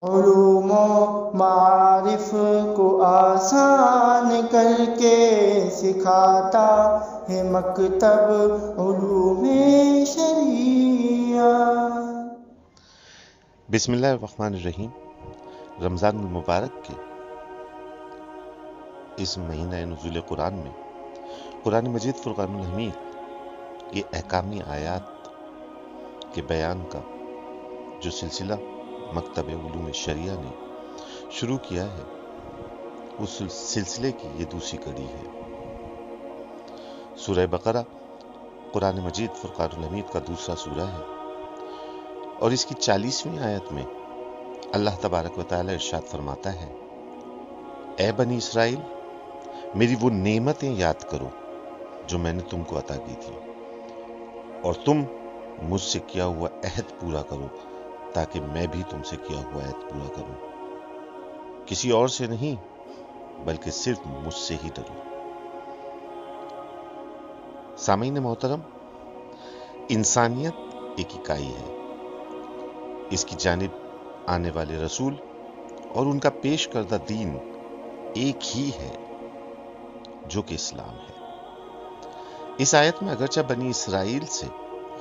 علوم و معارف کو آسان کر کے سکھاتا ہے مکتب علوم شریعت۔ بسم اللہ الرحمن الرحیم۔ رمضان المبارک کے اس مہینہ نزول قرآن میں قرآن مجید فرقان الحمید یہ احکامی آیات کے بیان کا جو سلسلہ مکتب علوم شریعہ نے شروع کیا ہے، اس سلسلے کی یہ دوسری کڑی ہے۔ سورہ بقرہ قرآن مجید فرقان الحمید کا دوسرا سورہ ہے، اور اس کی 40ویں آیت میں اللہ تبارک و تعالی ارشاد فرماتا ہے، اے بنی اسرائیل، میری وہ نعمتیں یاد کرو جو میں نے تم کو عطا کی تھی، اور تم مجھ سے کیا ہوا عہد پورا کرو تاکہ میں بھی تم سے کیا ہوا عہد پورا کروں۔ کسی اور سے نہیں بلکہ صرف مجھ سے ہی ڈرو۔ سامعین محترم، انسانیت ایک اکائی ہے۔ اس کی جانب آنے والے رسول اور ان کا پیش کردہ دین ایک ہی ہے جو کہ اسلام ہے۔ اس آیت میں اگرچہ بنی اسرائیل سے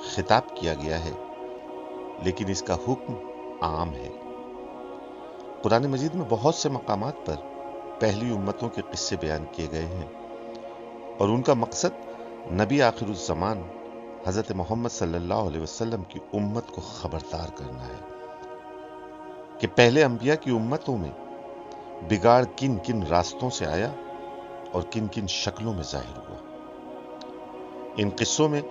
خطاب کیا گیا ہے، لیکن اس کا حکم عام ہے۔ قرآن مجید میں بہت سے مقامات پر پہلی امتوں کے قصے بیان کیے گئے ہیں، اور ان کا مقصد نبی آخر الزمان حضرت محمد صلی اللہ علیہ وسلم کی امت کو خبردار کرنا ہے کہ پہلے انبیاء کی امتوں میں بگاڑ کن کن راستوں سے آیا اور کن کن شکلوں میں ظاہر ہوا۔ ان قصوں میں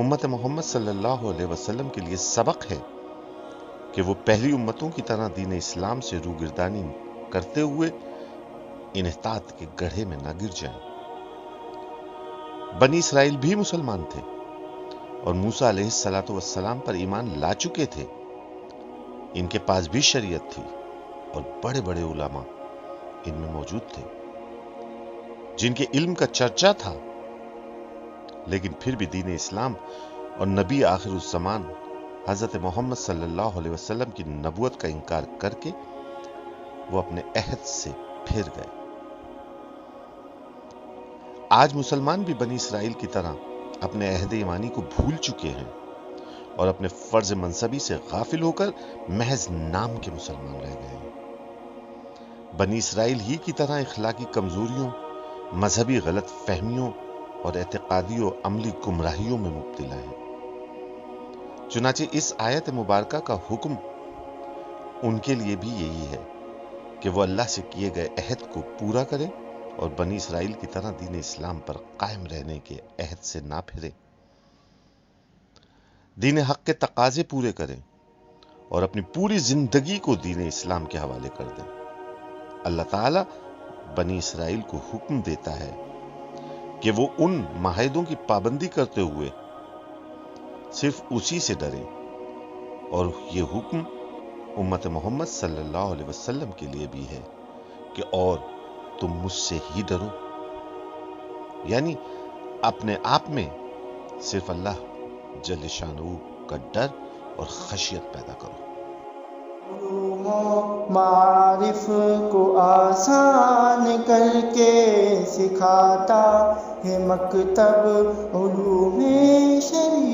امت محمد صلی اللہ علیہ وسلم کے لیے سبق ہے کہ وہ پہلی امتوں کی طرح دین اسلام سے روگردانی کرتے ہوئے انحطاط کے گڑھے میں نہ گر جائیں۔ بنی اسرائیل بھی مسلمان تھے اور موسیٰ علیہ السلام پر ایمان لا چکے تھے۔ ان کے پاس بھی شریعت تھی اور بڑے بڑے علماء ان میں موجود تھے جن کے علم کا چرچا تھا، لیکن پھر بھی دین اسلام اور نبی آخر الزمان حضرت محمد صلی اللہ علیہ وسلم کی نبوت کا انکار کر کے وہ اپنے عہد سے پھر گئے۔ آج مسلمان بھی بنی اسرائیل کی طرح اپنے عہد ایمانی کو بھول چکے ہیں اور اپنے فرض منصبی سے غافل ہو کر محض نام کے مسلمان رہ گئے ہیں۔ بنی اسرائیل ہی کی طرح اخلاقی کمزوریوں، مذہبی غلط فہمیوں اور اعتقادی و عملی گمراہیوں میں مبتلا ہیں۔ چنانچہ اس آیت مبارکہ کا حکم ان کے لیے بھی یہی ہے کہ وہ اللہ سے کیے گئے عہد کو پورا کریں اور بنی اسرائیل کی طرح دین اسلام پر قائم رہنے کے عہد سے نہ پھریں، دین حق کے تقاضے پورے کریں اور اپنی پوری زندگی کو دین اسلام کے حوالے کر دیں۔ اللہ تعالیٰ بنی اسرائیل کو حکم دیتا ہے کہ وہ ان معاہدوں کی پابندی کرتے ہوئے صرف اسی سے ڈریں، اور یہ حکم امت محمد صلی اللہ علیہ وسلم کے لیے بھی ہے کہ اور تم مجھ سے ہی ڈرو، یعنی اپنے آپ میں صرف اللہ جل شانہ کا ڈر اور خشیت پیدا کرو۔ علوم و معارف کو آسان کر کے سکھاتا ہے مکتب علوم شریعت۔